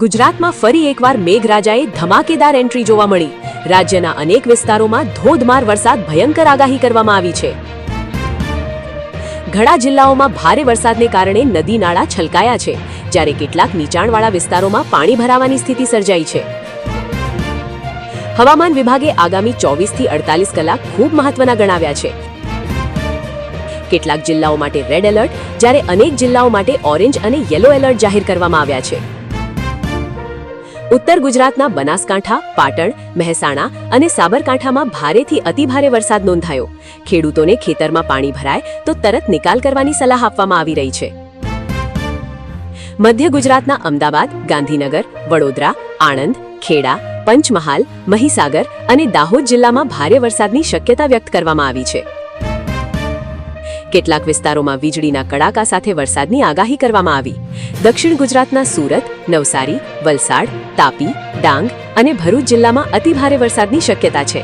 ગુજરાતમાં ફરી એકવાર મેઘરાજાએ ધમાકેદાર એન્ટ્રી જોવા મળી। રાજ્યના અનેક વિસ્તારોમાં ધોધમાર વરસાદ ભયંકર આગાહી કરવામાં આવી છે। ઘણા જિલ્લાઓમાં ભારે વરસાદને કારણે નદી નાળા છલકાયા છે, જ્યારે કેટલાક નીચાણવાળા વિસ્તારોમાં પાણી ભરાવાની સ્થિતિ સર્જાઈ છે। હવામાન વિભાગે આગામી 24 થી 48 કલાક ખૂબ મહત્વના ગણાવ્યા છે। કેટલાક જિલ્લાઓ માટે રેડ એલર્ટ, જ્યારે અનેક જિલ્લાઓ માટે ઓરેન્જ અને યલો એલર્ટ જાહેર કરવામાં આવ્યા છે। ઉત્તર ગુજરાતના બનાસકાંઠા, પાટણ, મહેસાણા અને સાબરકાંઠામાં ભારેથી અતિભારે વરસાદ નોંધાયો। ખેડૂતોને ખેતરમાં પાણી ભરાય તો તરત નિકાલ કરવાની સલાહ આપવામાં આવી રહી છે। મધ્ય ગુજરાતના અમદાવાદ, ગાંધીનગર, વડોદરા, આણંદ, ખેડા, પંચમહાલ, મહીસાગર અને દાહોદ જિલ્લામાં ભારે વરસાદની શક્યતા વ્યક્ત કરવામાં આવી છે। કેટલાક વિસ્તારોમાં વીજળીના કડાકા સાથે વરસાદની આગાહી કરવામાં આવી। દક્ષિણ ગુજરાતના સુરત, નવસારી, વલસાડ, તાપી, ડાંગ અને ભરૂચ જિલ્લામાં અતિભારે વરસાદની શક્યતા છે।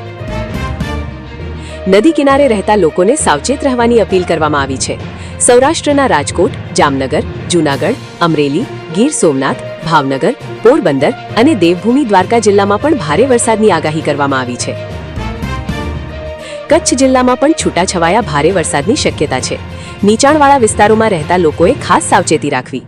નદી કિનારે રહેતા લોકોને સાવચેત રહેવાની અપીલ કરવામાં આવી છે। સૌરાષ્ટ્રના રાજકોટ, જામનગર, જૂનાગઢ, અમરેલી, ગીર સોમનાથ, ભાવનગર, પોરબંદર અને દેવભૂમિ દ્વારકા જિલ્લામાં પણ ભારે વરસાદની આગાહી કરવામાં આવી છે। કચ્છ જિલ્લામાં પણ છૂટાછવાયા ભારે વરસાદની શક્યતા છે। નીચાણવાળા વિસ્તારોમાં રહેતા લોકોએ ખાસ સાવચેતી રાખવી।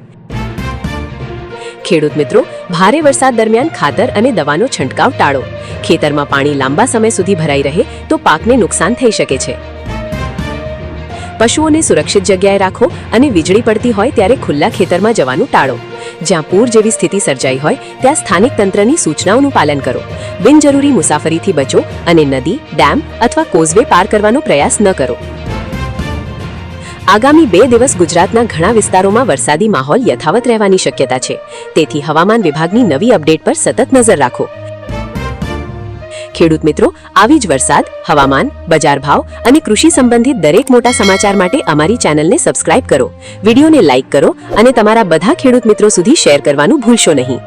ખેડૂત મિત્રો, ભારે વરસાદ દરમિયાન ખાતર અને દવાનો છંટકાવ ટાળો। ખેતરમાં પાણી લાંબા સમય સુધી ભરાઈ રહે તો પાકને નુકસાન થઈ શકે છે। પશુઓને સુરક્ષિત જગ્યાએ રાખો અને વીજળી પડતી હોય ત્યારે ખુલ્લા ખેતરમાં જવાનું ટાળો। જ્યાં પૂર જેવી સ્થિતિ સર્જાઈ હોય ત્યાં સ્થાનિક તંત્રની સૂચનાઓનું પાલન કરો। બિનજરૂરી મુસાફરીથી બચો અને નદી, ડેમ અથવા કોઝવે પાર કરવાનો પ્રયાસ ન કરો। આગામી 2 દિવસ ગુજરાતના ઘણા વિસ્તારોમાં વરસાદી માહોલ યથાવત રહેવાની શક્યતા છે, તેથી હવામાન વિભાગની નવી અપડેટ પર સતત નજર રાખો। ખેડૂત મિત્રો, આવી જ વરસાદ, હવામાન, બજાર ભાવ અને કૃષિ સંબંધિત દરેક મોટા સમાચાર માટે અમારી ચેનલને સબસ્ક્રાઇબ કરો, વિડીયોને લાઇક કરો અને તમારા બધા ખેડૂત મિત્રો સુધી શેર કરવાનું ભૂલશો નહીં।